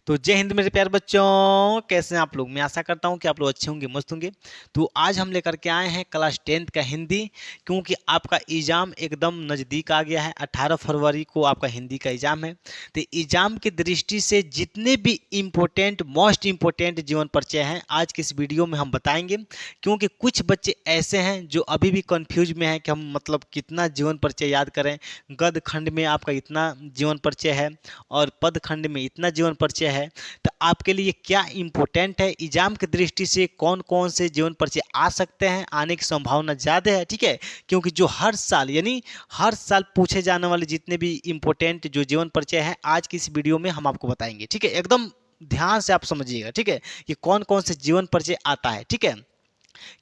तो जय हिंद मेरे प्यारे बच्चों, कैसे हैं आप लोग। मैं आशा करता हूं कि आप लोग अच्छे होंगे, मस्त होंगे। तो आज हम लेकर के आए हैं क्लास 10th का हिंदी, क्योंकि आपका एग्ज़ाम एकदम नज़दीक आ गया है। 18 फरवरी को आपका हिंदी का एग्ज़ाम है। तो एग्ज़ाम की दृष्टि से जितने भी इम्पोर्टेंट, मोस्ट इम्पोर्टेंट जीवन परिचय हैं आज की इस वीडियो में हम बताएंगे। क्योंकि कुछ बच्चे ऐसे हैं जो अभी भी कन्फ्यूज में हैं कि हम मतलब कितना जीवन परिचय याद करें। गद्य खंड में आपका इतना जीवन परिचय है और पद खंड में इतना जीवन परिचय है। तो आपके लिए क्या इम्पोर्टेंट है, एग्जाम की दृष्टि से कौन कौन से जीवन परिचय आ सकते हैं, आने की संभावना ज़्यादा है, ठीक है। क्योंकि जो हर साल यानी हर साल पूछे जाने वाले जितने भी इम्पोर्टेंट जो जीवन परिचय हैं आज की इस वीडियो में हम आपको बताएंगे, ठीक है। एकदम ध्यान से आप समझिएगा, ठीक है, कि कौन कौन से जीवन परिचय आता है, ठीक है।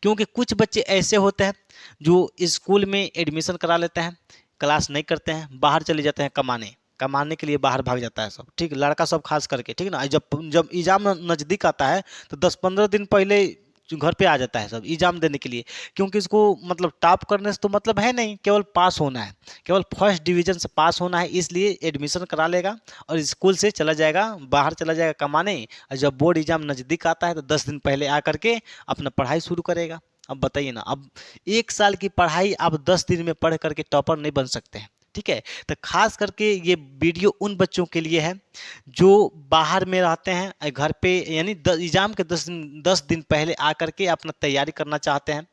क्योंकि कुछ बच्चे ऐसे होते हैं जो स्कूल में एडमिशन करा लेते हैं, क्लास नहीं करते हैं, बाहर चले जाते हैं कमाने, कमाने के लिए बाहर भाग जाता है सब, ठीक, लड़का सब खास करके, ठीक ना। जब जब एग्जाम नज़दीक आता है तो 10-15 दिन पहले घर पे आ जाता है सब एग्जाम देने के लिए। क्योंकि इसको मतलब टॉप करने से तो मतलब है नहीं, केवल पास होना है, केवल फर्स्ट डिवीजन से पास होना है, इसलिए एडमिशन करा लेगा और स्कूल से चला जाएगा, बाहर चला जाएगा कमाने। और जब बोर्ड एग्जाम नज़दीक आता है तो 10 दिन पहले आ करके अपना पढ़ाई शुरू करेगा। अब बताइए ना, अब 1 साल की पढ़ाई आप 10 दिन में पढ़ करके टॉपर नहीं बन सकते हैं, ठीक है। तो खास करके ये वीडियो उन बच्चों के लिए है जो बाहर में रहते हैं, घर पे यानी एग्जाम के 10 दिन पहले आकर के अपना तैयारी करना चाहते हैं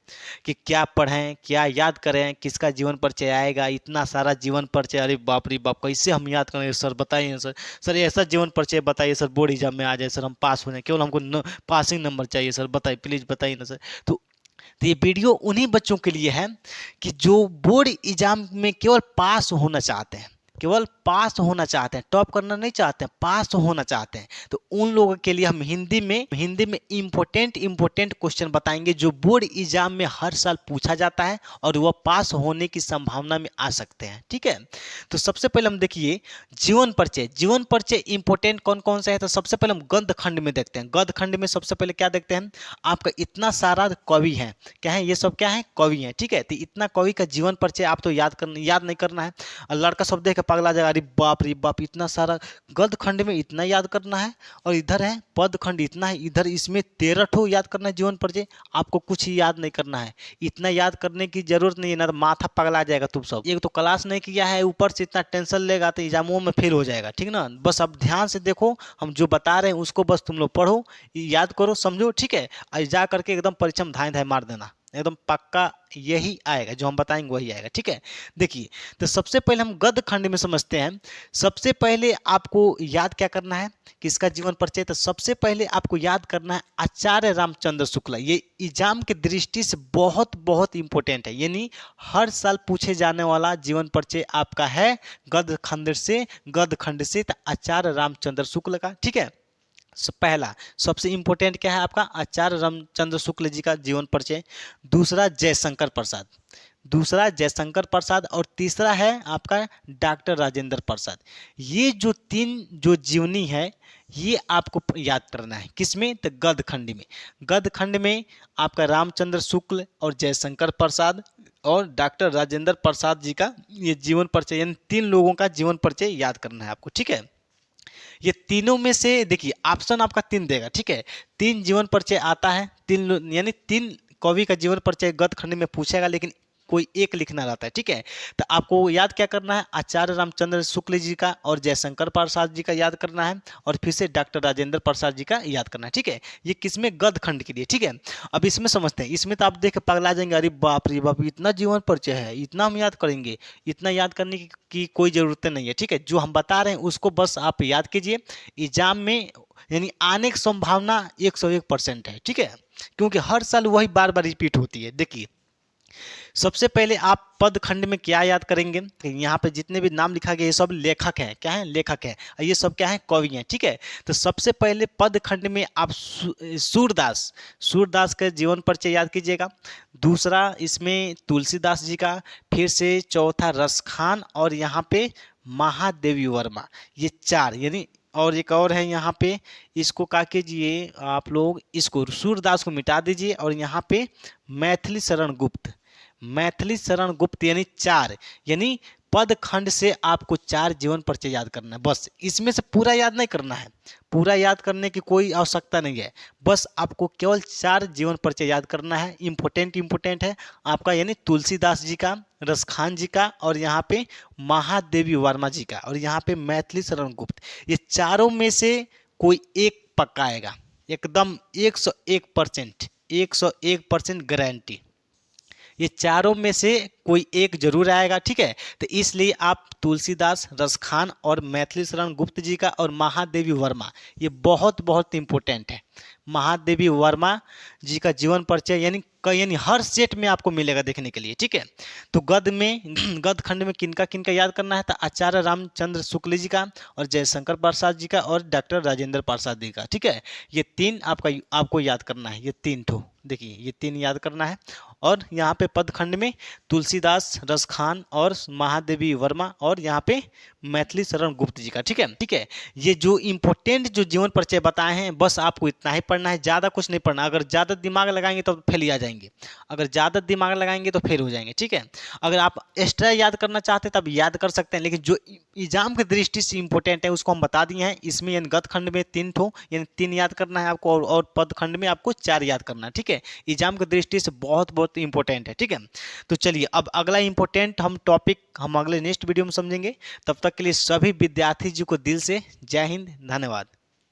कि क्या पढ़ें, क्या याद करें, किसका जीवन परिचय आएगा, इतना सारा जीवन परिचय, अरे बाप रे बाप, कैसे हम याद करेंगे सर, बताइए सर। सर ऐसा जीवन परिचय बताइए सर, बोर्ड एग्जाम में आ जाए सर, हम पास हो जाए, केवल हमको पासिंग नंबर चाहिए सर, बताइए प्लीज़ बताइए ना सर। तो ये वीडियो उन्हीं बच्चों के लिए है कि जो बोर्ड एग्जाम में केवल पास होना चाहते हैं, केवल पास होना चाहते हैं, टॉप करना नहीं चाहते हैं, पास होना चाहते हैं। तो उन लोगों के लिए हम हिंदी में इम्पोर्टेंट क्वेश्चन बताएंगे जो बोर्ड एग्जाम में हर साल पूछा जाता है और वह पास होने की संभावना में आ सकते हैं, ठीक है। तो सबसे पहले हम देखिए जीवन परिचय इंपॉर्टेंट कौन कौन सा है। तो सबसे पहले हम गद्य खंड में देखते हैं। गद्य खंड में सबसे पहले क्या देखते हैं, आपका इतना सारा कवि है, क्या है ये सब, क्या है, कवि है, ठीक है। तो इतना कवि का जीवन परिचय आप तो याद नहीं करना है। और लड़का सब देख के पगला जाएगा, अरे बाप रे बाप, इतना सारा गद्य खंड में इतना याद करना है, और इधर है पद खंड इतना है, इधर इसमें 13 ठो याद करना है जीवन परिचय। आपको कुछ ही याद नहीं करना है, इतना याद करने की जरूरत नहीं है, ना तो माथा पगला जाएगा तुम सब। एक तो क्लास नहीं किया है, ऊपर से इतना टेंशन लेगा तो एग्जामों में फेल हो जाएगा, ठीक ना। बस अब ध्यान से देखो, हम जो बता रहे हैं उसको बस तुम लोग पढ़ो, याद करो, समझो, ठीक है। और जा करके एकदम परीक्षा में धाए धाए मार देना, एकदम पक्का यही आएगा, जो हम बताएंगे वही आएगा, ठीक है। देखिए, तो सबसे पहले हम गद्य खंड में समझते हैं। सबसे पहले आपको याद क्या करना है, किसका जीवन परिचय। तो सबसे पहले आपको याद करना है आचार्य रामचंद्र शुक्ला। ये एग्जाम की दृष्टि से बहुत बहुत इंपॉर्टेंट है, यानी हर साल पूछे जाने वाला जीवन परिचय आपका है गद्य खंड से तो आचार्य रामचंद्र शुक्ल का, ठीक है। पहला सबसे इंपॉर्टेंट क्या है आपका, आचार्य रामचंद्र शुक्ल जी का जीवन परिचय। दूसरा जयशंकर प्रसाद और तीसरा है आपका डॉक्टर राजेंद्र प्रसाद। ये जो तीन जो जीवनी है ये आपको याद करना है, किसमें, तो गद्य खंड में आपका रामचंद्र शुक्ल और जयशंकर प्रसाद और डॉक्टर राजेंद्र प्रसाद जी का ये जीवन परिचय, यानी 3 लोगों का जीवन परिचय याद करना है आपको, ठीक है। ये तीनों में से देखिए ऑप्शन आपका 3 देगा, ठीक है। 3 जीवन परिचय आता है, यानी 3 कवि का जीवन परिचय गद्य खंड में पूछेगा, लेकिन कोई एक लिखना रहता है, ठीक है। तो आपको याद क्या करना है, आचार्य रामचंद्र शुक्ल जी का और जयशंकर प्रसाद जी का याद करना है, और फिर से डॉक्टर राजेंद्र प्रसाद जी का याद करना है, ठीक है। ये किसमें, गद्य खंड के लिए, ठीक है। अब इसमें समझते हैं, इसमें तो आप देख के पगला जाएंगे, अरे बाप रे बाप, इतना जीवन परिचय है, इतना हम याद करेंगे। इतना याद करने की कोई ज़रूरत नहीं है, ठीक है। जो हम बता रहे हैं उसको बस आप याद कीजिए। एग्जाम में यानी आने की संभावना 101% है, ठीक है। क्योंकि हर साल वही बार बार रिपीट होती है। देखिए, सबसे पहले आप पद खंड में क्या याद करेंगे, यहाँ पे जितने भी नाम लिखा गया ये सब लेखक हैं, क्या है, लेखक है, और ये सब क्या है, कवि हैं, ठीक है। तो सबसे पहले पद खंड में आप सूरदास का जीवन परिचय याद कीजिएगा। दूसरा इसमें तुलसीदास जी का, फिर से चौथा रसखान, और यहाँ पे महादेवी वर्मा। ये 4 यानी, और एक और है यहाँ पे, इसको क्या कीजिए आप लोग, इसको सूरदास को मिटा दीजिए, और यहाँ पे मैथिली शरण गुप्त यानी 4, यानी पद खंड से आपको 4 जीवन परिचय याद करना है, बस इसमें से पूरा याद नहीं करना है, पूरा याद करने की कोई आवश्यकता नहीं है, बस आपको केवल 4 जीवन परिचय याद करना है। इंपॉर्टेंट है आपका, यानी तुलसीदास जी का, रसखान जी का, और यहाँ पे महादेवी वर्मा जी का, और यहाँ पे मैथिली शरण गुप्त। ये चारों में से कोई एक पक्का आएगा, एकदम 101%, 101% गारंटी। ये चारों में से कोई एक जरूर आएगा, ठीक है। तो इसलिए आप तुलसीदास, रसखान और मैथिली शरण गुप्त जी का और महादेवी वर्मा, ये बहुत बहुत इंपॉर्टेंट है। महादेवी वर्मा जी का जीवन परिचय यानी हर सेट में आपको मिलेगा देखने के लिए, ठीक है। तो गद्य खंड में किनका किनका याद करना है, तो आचार्य रामचंद्र शुक्ल जी का, और जयशंकर प्रसाद जी का, और डॉक्टर राजेंद्र प्रसाद जी का, ठीक है। ये 3 आपको याद करना है, ये 3 ठो, देखिए ये 3 याद करना है। और यहाँ पे पद खंड में तुलसीदास, रसखान और महादेवी वर्मा, और यहाँ पे मैथिली शरण गुप्त जी का, ठीक है। ये जो इंपॉर्टेंट जो जीवन परिचय बताए हैं, बस आपको इतना ही पढ़ना है, ज़्यादा कुछ नहीं पढ़ना। अगर ज़्यादा दिमाग लगाएंगे तो फेल आ जाएंगे, अगर ज़्यादा दिमाग लगाएंगे तो फेल हो जाएंगे, ठीक है। अगर आप एक्स्ट्रा याद करना चाहते हैं तब याद कर सकते हैं, लेकिन जो एग्जाम की दृष्टि से इंपॉर्टेंट है उसको हम बता दिए हैं। इसमें यानी गद्य खंड में 3 ठो यानी 3 याद करना है आपको, और पद खंड में आपको 4 याद करना है, ठीक है। एग्जाम की दृष्टि से बहुत बहुत इंपॉर्टेंट है, ठीक है। तो चलिए अब अगला इंपॉर्टेंट हम टॉपिक हम अगले नेक्स्ट वीडियो में समझेंगे। तब तक के लिए सभी विद्यार्थी जी को दिल से जय हिंद, धन्यवाद।